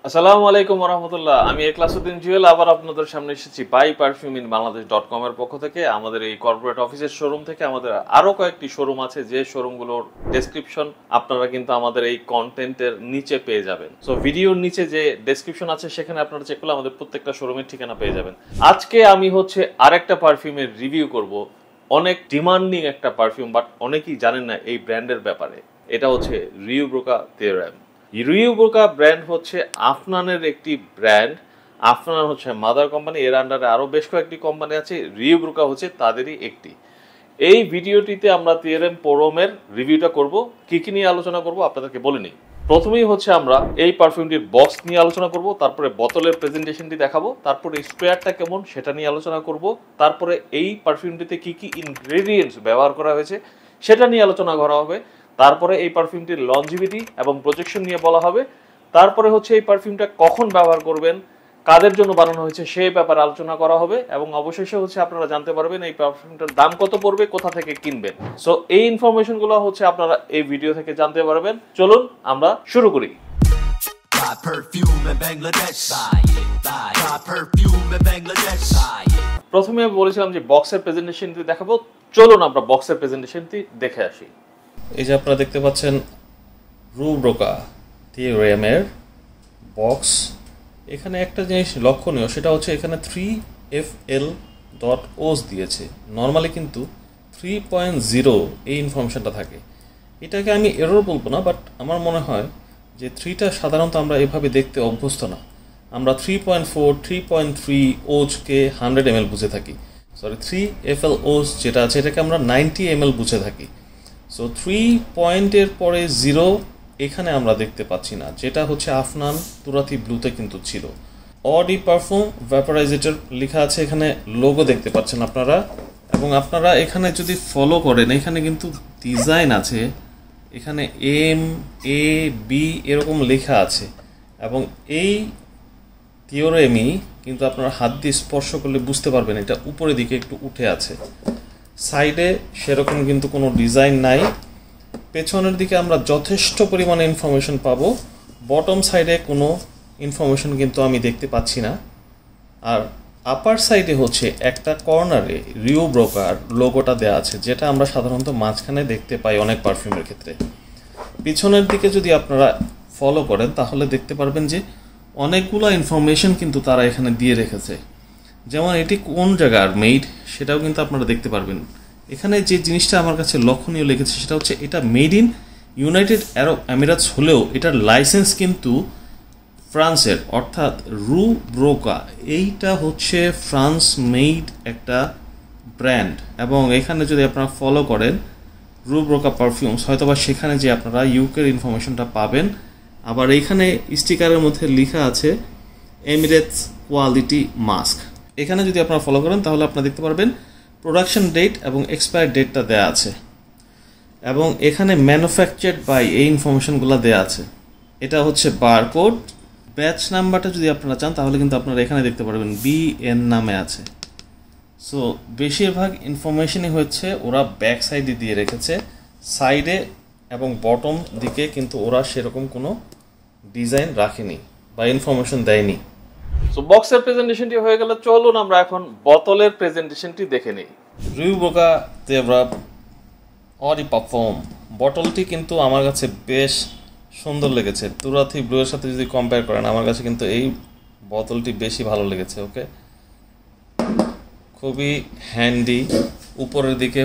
আসসালামু আলাইকুম রহমতুল্লাহ। আমি এখলাসউদ্দিন জুয়েল আবার আপনাদের সামনে এসেছি বাই পারফিউম ইন বাংলাদেশ.com এর পক্ষ থেকে। আমাদের এই কর্পোরেট অফিসের শোরুম থেকে আমাদের আরো কয়েকটি শোরুম আছে, যে শোরুমগুলোর ডেসক্রিপশন আপনারা কিন্তু আমাদের এই কন্টেন্টের নিচে পেয়ে যাবেন। সো ভিডিওর নিচে যে ডেসক্রিপশন আছে সেখানে আপনারা চেক করলে আমাদের প্রত্যেকটা শোরুমের ঠিকানা পেয়ে যাবেন। আজকে আমি আরেকটা পারফিউমের রিভিউ করব, অনেক ডিমান্ডিং একটা পারফিউম, বাট অনেকেই জানেন না এই ব্র্যান্ডের ব্যাপারে। এটা হচ্ছে রিউ ব্রোকা থেরাম। রিউ ব্রোকা ব্র্যান্ড হচ্ছে আফনানের একটি ব্র্যান্ড। আফনান হচ্ছে মাদার কোম্পানি, এর আন্ডারে আরও বেশ কয়েকটি কোম্পানি আছে, রিউ ব্রোকা হচ্ছে তাদেরই একটি। এই ভিডিওটিতে আমরা থেরাম পোরোমের রিভিউটা করব। কি কি নিয়ে আলোচনা করব আপনাদেরকে বলে নিই। প্রথমেই আমরা এই পারফিউমটির বক্স নিয়ে আলোচনা করব, তারপরে বোতলের প্রেজেন্টেশনটি দেখাবো, তারপরে স্প্রেয়ারটা কেমন সেটা নিয়ে আলোচনা করব, তারপরে এই পারফিউমটিতে কি কি ইনগ্রেডিয়েন্টস ব্যবহার করা হয়েছে সেটা নিয়ে আলোচনা করা হবে, তারপরে এই পারফিউমটির লঞ্জিভিটি এবং প্রজেকশন নিয়ে বলা হবে, তারপরে এই পারফিউমটা কখন ব্যবহার করবেন, কাদের জন্য বানানো হয়েছে সেই ব্যাপারে আলোচনা করা হবে, এবং অবশেষে আপনারা জানতে পারবেন এই পারফিউমটার দাম কত পড়বে, কোথা থেকে কিনবেন। সো এই ইনফরমেশনগুলো আপনারা এই ভিডিও থেকে জানতে পারবেন। চলুন আমরা শুরু করি। প্রথমে আমি বলেছিলাম যে বক্সের প্রেজেন্টেশনটি দেখাবো, চলুন আমরা বক্সের প্রেজেন্টেশনটি দেখে আসি। এই যে আপনারা দেখতে পাচ্ছেন রিউ ব্রোকা থেরামের বক্স। এখানে একটা জিনিস লক্ষণীয়, সেটা হচ্ছে এখানে 3FL.OS দিয়েছে। নর্মালি কিন্তু 3.0 এই ইনফরমেশনটা থাকে। এটাকে আমি এরর বলবো না, বাট আমার মনে হয় যে 3টা সাধারণত আমরা এভাবে দেখতে অভ্যস্ত না। আমরা 3.4, 3.3 ওজকে 100 ml বুঝে থাকি। 3FL.OS যেটা আছে এটাকে আমরা 90 ml বুঝে থাকি। সো 3 পয়েন্টের পরে 0 এখানে আমরা দেখতে পাচ্ছি না, যেটা আফনান তুরাতি ব্লুতে কিন্তু ছিল। অডি পারফিউম ভ্যাপোরাইজেটর লেখা আছে, এখানে লোগো দেখতে পাচ্ছেন আপনারা, এবং আপনারা এখানে যদি ফলো করেন এখানে কিন্তু ডিজাইন আছে, এখানে MAB এরকম লেখা আছে, এবং এই থিওরেমই কিন্তু আপনারা হাত দিয়ে স্পর্শ করলে বুঝতে পারবেন এটা উপরের দিকে একটু উঠে আছে। সাইডে সেরকম কিন্তু কোনো ডিজাইন নাই। পেছনের দিকে আমরা যথেষ্ট পরিমাণে ইনফরমেশন পাবো, বটম সাইডে কোনো ইনফরমেশন কিন্তু আমি দেখতে পাচ্ছি না। আর আপার সাইডে একটা কর্নারে রিউ ব্রোকার লোগোটা দেওয়া আছে, যেটা আমরা সাধারণত মাঝখানে দেখতে পাই অনেক পারফিউমের ক্ষেত্রে। পিছনের দিকে যদি আপনারা ফলো করেন তাহলে দেখতে পারবেন যে অনেকগুলো ইনফরমেশন কিন্তু তারা এখানে দিয়ে রেখেছে, যেমন এটি কোন জায়গার মেড সেটাও কিন্তু আপনারা দেখতে পারবেন। এখানে যে জিনিসটা আমার কাছে লক্ষণীয় লেগেছে সেটা এটা মেড ইন ইউনাইটেড আরব আমিরাতস হলেও এটার লাইসেন্স কিন্তু ফ্রান্সের, অর্থাৎ রিউ ব্রোকা এইটা ফ্রান্স মেড একটা ব্র্যান্ড। এবং এখানে যদি আপনারা ফলো করেন রিউ ব্রোকা পারফিউমস, হয়তোবা সেখানে যে আপনারা ইউকের ইনফরমেশনটা পাবেন। আবার এইখানে স্টিকারের মধ্যে লেখা আছে এমিরেটস কোয়ালিটি মাস্ক। এখানে যদি আপনারা ফলো করেন তাহলে আপনারা দেখতে পারবেন প্রোডাকশন ডেট এবং এক্সপায়ার ডেটটা দেওয়া আছে, এবং এখানে ম্যানুফ্যাকচার্ড বাই এই ইনফরমেশনগুলো দেওয়া আছে। এটা বারকোড। ব্যাচ নাম্বারটা যদি আপনারা চান তাহলে কিন্তু আপনারা এখানে দেখতে পারবেন BN নামে আছে। সো বেশিরভাগ ইনফরমেশনই ওরা ব্যাক সাইডে দিয়ে রেখেছে, সাইডে এবং বটম দিকে কিন্তু ওরা সেরকম কোনো ডিজাইন রাখেনি বা ইনফরমেশন দেয়নি। সো বক্সের প্রেজেন্টেশনটি হয়ে গেল, চলুন আমরা এখন বোতলের প্রেজেন্টেশনটি দেখে নিই। রিউ ব্রোকা থেরাম অডি পারফিউম বটলটি কিন্তু আমার কাছে বেশ সুন্দর লেগেছে। তুরাতি ব্লুয়ের সাথে যদি কম্পেয়ার করেন আমার কাছে কিন্তু এই বোতলটি বেশি ভালো লেগেছে। ওকে, খুবই হ্যান্ডি। উপরের দিকে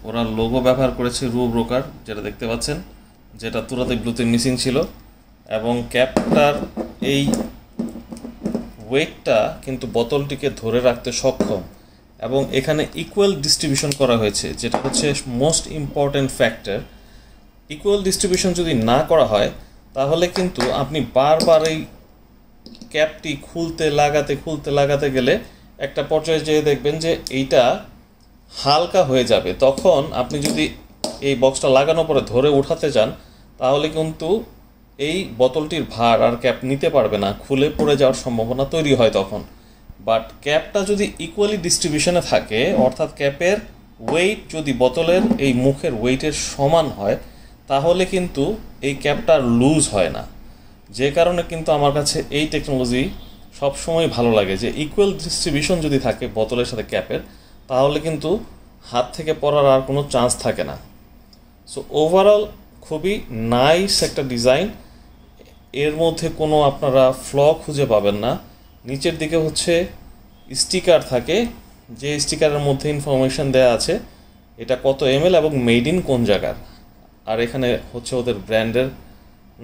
ওরা লোগো ব্যবহার করেছে রিউ ব্রোকার, যেটা দেখতে পাচ্ছেন, যেটা তুরাতি ব্লুতে মিসিং ছিল, এবং ক্যাপটার এই ওয়েটটা কিন্তু বোতলটিকে ধরে রাখতে সক্ষম, এবং এখানে ইকুয়াল ডিস্ট্রিবিউশন করা হয়েছে, যেটা most important factor. Equal distribution যদি না করা হয় তাহলে কিন্তু আপনি বারবার এই ক্যাপটি খুলতে লাগাতে গেলে একটা পর্যায়ে যেয়ে দেখবেন যে এইটা হালকা হয়ে যাবে। তখন আপনি যদি এই বক্সটা লাগানোর পরে ধরে উঠাতে যান তাহলে কিন্তু এই বোতলটির ভার আর ক্যাপ নিতে পারবে না, খুলে পড়ে যাওয়ার সম্ভাবনা তৈরি হয় তখন। বাট ক্যাপটা যদি ইকুয়ালি ডিস্ট্রিবিউশনে থাকে, অর্থাৎ ক্যাপের ওয়েট যদি বোতলের এই মুখের ওয়েটের সমান হয়, তাহলে কিন্তু এই ক্যাপটা লুজ হয় না। যে কারণে কিন্তু আমার কাছে এই টেকনোলজি সবসময় ভালো লাগে, যে ইকুয়াল ডিস্ট্রিবিউশন যদি থাকে বোতলের সাথে ক্যাপের, তাহলে কিন্তু হাত থেকে পড়ার আর কোনো চান্স থাকে না। সো ওভারঅল খুবই নাইস একটা ডিজাইন, এর মধ্যে কোনো আপনারা ফ্ল খুঁজে পাবেন না। নিচের দিকে হচ্ছে স্টিকার থাকে, যে স্টিকারের মধ্যে ইনফরমেশন দেওয়া আছে এটা কত ml এবং মেড ইন কোন জায়গার। আর এখানে হচ্ছে ওদের ব্র্যান্ডের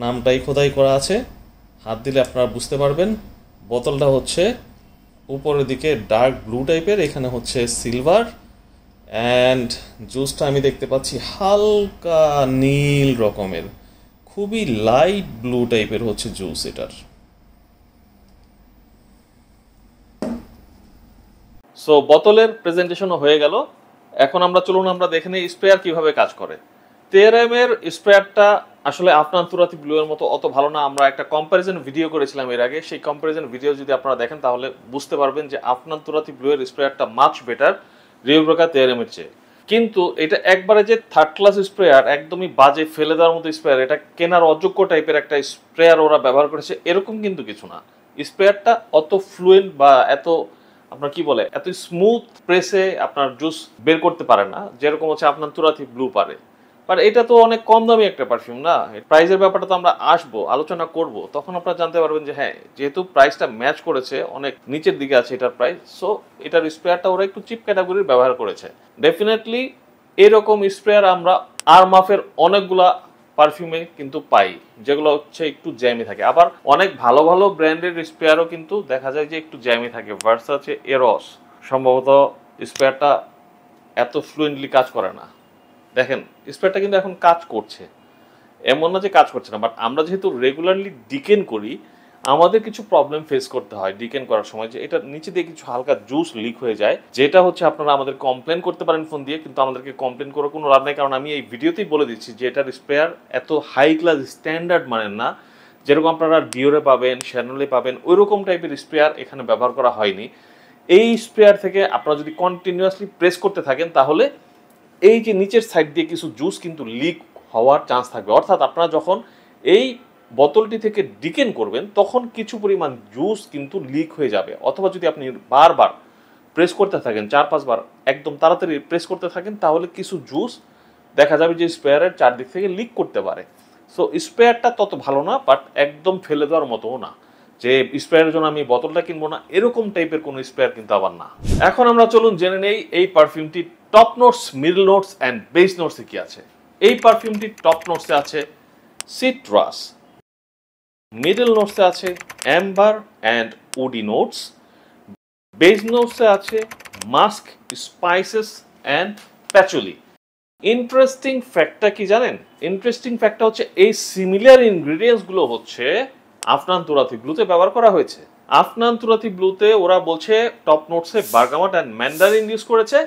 নামটাই খোদাই করা আছে, হাত দিলে আপনারা বুঝতে পারবেন। বোতলটা হচ্ছে উপরের দিকে ডার্ক ব্লু টাইপের, এখানে হচ্ছে সিলভার, অ্যান্ড জুসটা আমি দেখতে পাচ্ছি হালকা নীল রকমের, খুবই লাইট ব্লু টাইপের হচ্ছে জুস এটার। সো বোতলের প্রেজেন্টেশনও হয়ে গেল, এখন আমরা দেখে নিই স্প্রেয়ার কিভাবে কাজ করে। তেয়ারেমের স্প্রেয়ারটা আসলে আফনান তুরাতি ব্লু এর মতো অত ভালো না। আমরা একটা কম্প্যারিজন ভিডিও করেছিলাম এর আগে, সেই কম্প্যারিজন ভিডিও যদি আপনারা দেখেন তাহলে বুঝতে পারবেন যে আফনান তুরাতি ব্লু এর স্প্রেয়ারটা মাচ বেটার রিও ব্রোকা তেয়ারেমের চেয়ে। কিন্তু এটা একবারে যে থার্ড ক্লাস স্প্রেয়ার, একদমই বাজে ফেলে দেওয়ার মতো স্প্রেয়ার, এটা কেনার অযোগ্য টাইপের একটা স্প্রেয়ার ওরা ব্যবহার করেছে, এরকম কিন্তু কিছু না। স্প্রেয়ারটা অত ফ্লুয়েন্ট বা এত আপনার কি বলে এত স্মুথ প্রেসে আপনার জুস বের করতে পারে না, যেরকম হচ্ছে আপনার তুরাতি ব্লু পারে। বাট এটা তো অনেক কম দামি একটা পারফিউম না, প্রাইসের ব্যাপারটা তো আমরা আসবো আলোচনা করব, তখন আপনারা জানতে পারবেন যে হ্যাঁ, যেহেতু প্রাইসটা ম্যাচ করেছে, অনেক নিচের দিকে আছে এটার প্রাইস, সো এটার স্প্রেয়ারটা ওরা একটু চিপ ক্যাটাগরির ব্যবহার করেছে। ডেফিনেটলি এরকম স্প্রেয়ার আমরা আরমাফের অনেকগুলা পারফিউমে কিন্তু পাই, যেগুলো হচ্ছে একটু জ্যামি থাকে। আবার অনেক ভালো ভালো ব্র্যান্ডের স্প্রেয়ারও কিন্তু দেখা যায় যে একটু জ্যামি থাকে। ভার্সাচে এরস সম্ভবত স্প্রেয়ারটা এত ফ্লুয়েন্টলি কাজ করে না। দেখেন স্প্রেয়ারটা কিন্তু এখন কাজ করছে, এমন না যে কাজ করছে না, বাট আমরা যেহেতু রেগুলারলি ডিকেন করি, আমাদের কিছু প্রবলেম ফেস করতে হয় ডিকেন করার সময়, যে এটা নিচে দিয়ে কিছু হালকা জুস লিক হয়ে যায়, যেটা হচ্ছে আপনারা আমাদের কমপ্লেন করতে পারেন ফোন দিয়ে, কিন্তু আমাদেরকে কমপ্লেন করার কোনো লাভ নেই, কারণ আমি এই ভিডিওতেই বলে দিচ্ছি যে এটার স্প্রেয়ার এত হাই ক্লাস স্ট্যান্ডার্ড মানের না, যেরকম আপনারা ডিওরে পাবেন, শ্যানলে পাবেন, ওই রকম টাইপের স্প্রেয়ার এখানে ব্যবহার করা হয়নি। এই স্প্রেয়ার থেকে আপনারা যদি কন্টিনিউয়াসলি প্রেস করতে থাকেন, তাহলে এই যে নিচের সাইড দিয়ে কিছু জুস কিন্তু লিক হওয়ার চান্স থাকবে। অর্থাৎ আপনারা যখন এই বোতলটি থেকে ডিকেন করবেন, তখন কিছু পরিমাণ জুস কিন্তু লিক হয়ে যাবে। অথবা যদি আপনি বারবার প্রেস করতে থাকেন, 4-5 বার একদম তাড়াতাড়ি প্রেস করতে থাকেন, তাহলে কিছু জুস দেখা যাবে যে স্প্রেয়ারের চারদিক থেকে লিক করতে পারে। সো স্প্রেয়ারটা তত ভালো না, বাট একদম ফেলে দেওয়ার মতোও না যে স্প্রেয়ারের জন্য আমি বোতলটা কিনবো না, এরকম টাইপের কোনো স্প্রেয়ার কিন্তু আবার না। এখন আমরা চলুন জেনে নেই এই পারফিউমটি top notes, middle notes and base নোটসে কি আছে। এই পারফিউমটি টপ নোটসে আছে সিট্রাস, মিডল নোটসে আছে amber and woody notes, base নোটসে আছে musk, spices and patchouli. Interesting ফ্যাক্টটা কি জানেন? ইন্টারেস্টিং ফ্যাক্টটা হচ্ছে এই সিমিলার ইনগ্রিডিয়েন্টসগুলো হচ্ছে আফনান তুরাতি ব্লুতে ব্যবহার করা হয়েছে। আফনান তুরাতি ব্লুতে ওরা বলছে টপ নোটসে বার্গামট অ্যান্ড ম্যান্ডারিন ইউজ করেছে,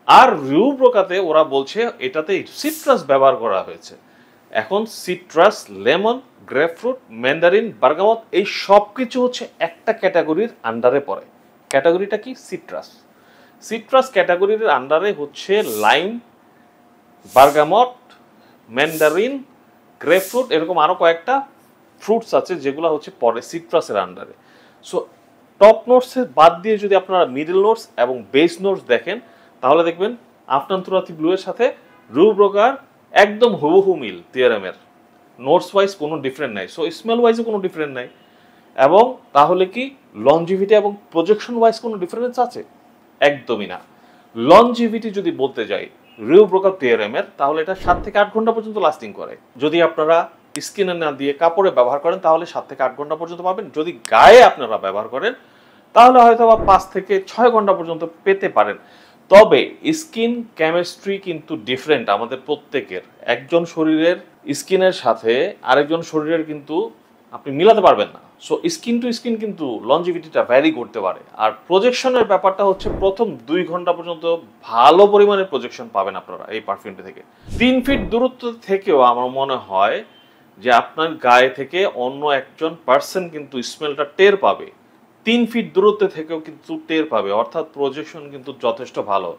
আর রিউ ব্রোকাতে ওরা বলছে এটাতে সিট্রাস ব্যবহার করা হয়েছে। এখন citrus, lemon, grapefruit, Mandarin, bergamot এই সব কিছু হচ্ছে একটা ক্যাটাগরির আন্ডারে পড়ে। ক্যাটাগরিটা কি? সিট্রাস। সিট্রাস ক্যাটাগরির আন্ডারে হচ্ছে লাইম, বার্গামট, ম্যান্ডারিন, গ্রেপফ্রুট, এরকম আরও কয়েকটা ফ্রুটস আছে যেগুলো হচ্ছে পরে সিট্রাসের আন্ডারে। সো টপ নোটসের বাদ দিয়ে যদি আপনারা মিডল নোটস এবং বেস নোটস দেখেন, তাহলে দেখবেন আফনান তুরাতি ব্লু এর সাথে রিউ ব্রোকার একদম হুবহু মিল। টিআরএমের নোটস ওয়াইজ কোনো ডিফারেন্ট নাই, সো স্মেল ওয়াইজও কোনো ডিফারেন্ট নাই। এবং তাহলে কি লনজিভিটি এবং প্রজেকশন ওয়াইজ কোনো ডিফারেন্স আছে? একদমই না। লনজিভিটি যদি বলতে যাই রিউ ব্রোকার টিআরএমের, তাহলে এটা 7 থেকে 8 ঘন্টা পর্যন্ত লাস্টিং করে। যদি আপনারা স্কিনে না দিয়ে কাপড়ে ব্যবহার করেন, তাহলে 7 থেকে 8 ঘন্টা পর্যন্ত পাবেন। যদি গায়ে আপনারা ব্যবহার করেন, তাহলে হয়তো বা 5 থেকে 6 ঘন্টা পর্যন্ত পেতে পারেন। তবে স্কিন কেমিস্ট্রি কিন্তু ডিফারেন্ট আমাদের প্রত্যেকের। একজন শরীরের স্কিনের সাথে আরেকজন শরীরের কিন্তু আপনি মিলাতে পারবেন না। সো স্কিন টু স্কিন কিন্তু লনজিভিটিটা ভ্যারি করতে পারে। আর প্রজেকশনের ব্যাপারটা হচ্ছে প্রথম 2 ঘন্টা পর্যন্ত ভালো পরিমাণের প্রজেকশন পাবেন আপনারা এই পারফিউমটি থেকে। 3 ফিট দূরত্ব থেকেও আমার মনে হয় যে আপনার গায়ে থেকে অন্য একজন পার্সন কিন্তু স্মেলটা টের পাবে। 3 ফিট দূরত্ব থেকেও কিন্তু টের পাবে। অর্থাৎ প্রজেকশন কিন্তু যথেষ্ট ভালো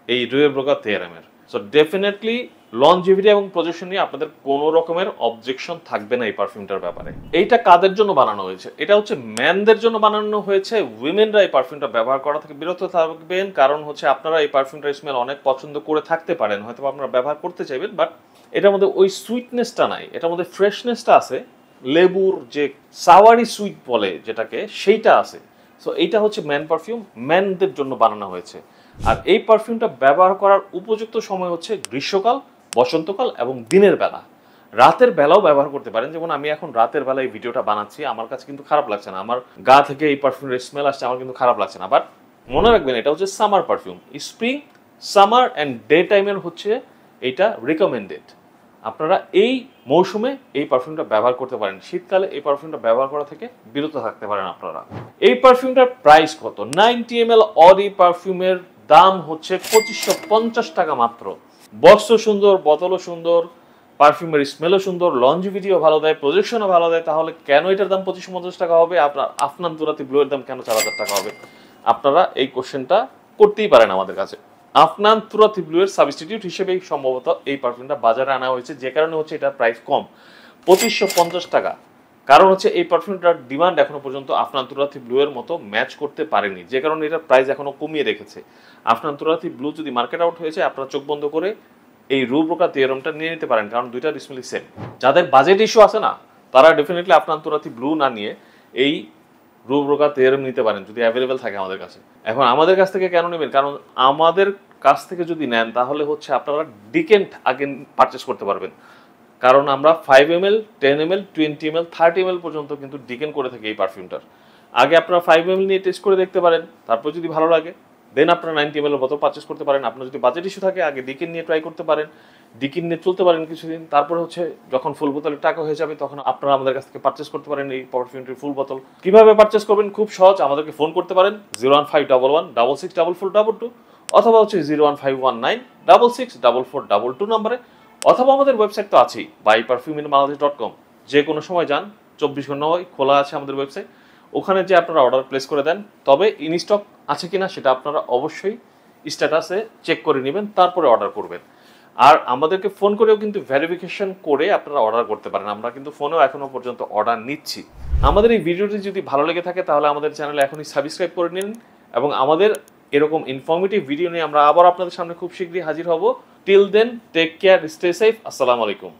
এই রিউ ব্রোকার টিআরএমের। সো ডেফিনেটলি লনজিভিটি এবং প্রজেকশন নিয়ে আপনাদের কোনো রকমের অবজেকশন থাকবে না এই পারফিউমটার ব্যাপারে। এইটা কাদের জন্য বানানো হয়েছে? এটা হচ্ছে ম্যানদের জন্য বানানো হয়েছে। উইমেনরা এই পারফিউমটা ব্যবহার করা থেকে বিরত থাকবেন, কারণ হচ্ছে আপনারা এই পারফিউমটার স্মেল অনেক পছন্দ করে থাকতে পারেন, হয়তো আপনারা ব্যবহার করতে চাইবেন, বাট এটার মধ্যে ওই সুইটনেসটা নাই, এটার মধ্যে ফ্রেশনেসটা আছে, লেবুর যে সাওয়ারি সুইট বলে যেটাকে, সেইটা আছে। সো এইটা হচ্ছে ম্যান পারফিউম, ম্যানদের জন্য বানানো হয়েছে। আর এই পারফিউমটা ব্যবহার করার উপযুক্ত সময় হচ্ছে গ্রীষ্মকাল, বসন্তকাল এবং দিনের বেলা। রাতের বেলাও ব্যবহার করতে পারেন, যেমন আমি এখন রাতের বেলা এই ভিডিওটা বানাচ্ছি, আমার কাছে কিন্তু খারাপ লাগছে না, আমার গা থেকে এই পারফিউমের স্মেল আসছে, আমার কিন্তু খারাপ লাগছে না। বাট মনে রাখবেন এটা হচ্ছে summer perfume, spring, summer and day টাইমের হচ্ছে এইটা রিকমেন্ডেড। আপনারা এই মৌসুমে এই পারফিউমটা ব্যবহার করতে পারেন, শীতকালে এই পারফিউমটা ব্যবহার করা থেকে বিরত থাকতে পারেন আপনারা। এই পারফিউমটার প্রাইস কত? 90 ml অডি পারফিউমের দাম হচ্ছে 2550 টাকা মাত্র। বক্সও সুন্দর, বোতলও সুন্দর, পারফিউমের স্মেলও সুন্দর, লঞ্জিভিটিও ভালো দেয়, প্রজেকশনও ভালো দেয়। তাহলে কেন এটার দাম 2550 টাকা হবে? আপনার আফনান তুরাতি ব্লু এর দাম কেন 4000 টাকা হবে? আপনারা এই কোশ্চেনটা করতেই পারেন আমাদের কাছে। আফনান তুরাতি ব্লু এর সাবস্টিটিউট হিসেবেই সম্ভবত এই পারফিউমটা বাজারে আনা হয়েছে, যে কারণে হচ্ছে এটার প্রাইস কম 2550 টাকা। কারণ হচ্ছে এই পারফিউমটার ডিমান্ড এখনো পর্যন্ত আফনান তুরাতি ব্লু এর মতো ম্যাচ করতে পারেনি, যে কারণে এটার প্রাইস এখনো কমিয়ে রেখেছে। আফনান তুরাতি ব্লু যদি মার্কেট আউট হয়েছে, আপনারা চোখ বন্ধ করে এই রুব্রোকা থিওরামটা নিয়ে নিতে পারেন, কারণ দুইটার স্মেলই সেম। যাদের বাজেট ইস্যু আছে না, তারা ডেফিনেটলি আফনান তুরাতি ব্লু না নিয়ে এই রুব্রোকা থিওরাম নিতে পারেন, যদি অ্যাভেলেবেল থাকে আমাদের কাছে। এখন আমাদের কাছ থেকে কেন নেবেন? কারণ আমাদের কাছ থেকে যদি নেন তাহলে হচ্ছে আপনারা ডিকেন্ট আগে পারচেস করতে পারবেন, কারণ আমরা 5 ml, 10 ml, 20 ml, 30 ml পর্যন্ত কিন্তু ডিকেন করে থাকি এই পারফিউমটার। আগে আপনারা 5 ml নিয়ে টেস্ট করে দেখতে পারেন, তারপর যদি ভালো লাগে দেন আপনারা 90 ml এর বোতল পারচেস করতে পারেন। আপনার যদি বাজেট ইস্যু থাকে আগে ডিকেন নিয়ে ট্রাই করতে পারেন, ডিকেন নিয়ে চলতে পারেন কিছুদিন, তারপরে হচ্ছে যখন ফুল বোতলের টাকা হয়ে যাবে তখন আপনারা আমাদের কাছ থেকে পারচেস করতে পারেন এই পারফিউমটির ফুল বোতল। কিভাবে পারচেস করবেন? খুব সহজ, আমাদেরকে ফোন করতে পারেন 01511 664422, অথবা হচ্ছে 01519 664422 নম্বরে, অথবা আমাদের ওয়েবসাইট তো আছেই buyperfuminbaংলাদেশ.com। যে কোনো সময় যান, 24 ঘন্টা খোলা আছে আমাদের ওয়েবসাইট, ওখানে যে আপনারা অর্ডার প্লেস করে দেন। তবে ইন স্টক আছে কিনা সেটা আপনারা অবশ্যই স্ট্যাটাসে চেক করে নেবেন, তারপরে অর্ডার করবেন। আর আমাদেরকে ফোন করেও কিন্তু ভেরিফিকেশন করে আপনারা অর্ডার করতে পারেন, আমরা কিন্তু ফোনেও এখনো পর্যন্ত অর্ডার নিচ্ছি। আমাদের এই ভিডিওটি যদি ভালো লেগে থাকে তাহলে আমাদের চ্যানেলে এখনই সাবস্ক্রাইব করে নিন, এবং আমাদের এরকম ইনফরমেটিভ ভিডিও নিয়ে আমরা আবার আপনাদের সামনে খুব শীঘ্রই হাজির হব। Till then, take care, stay safe, আসসালামু আলাইকুম।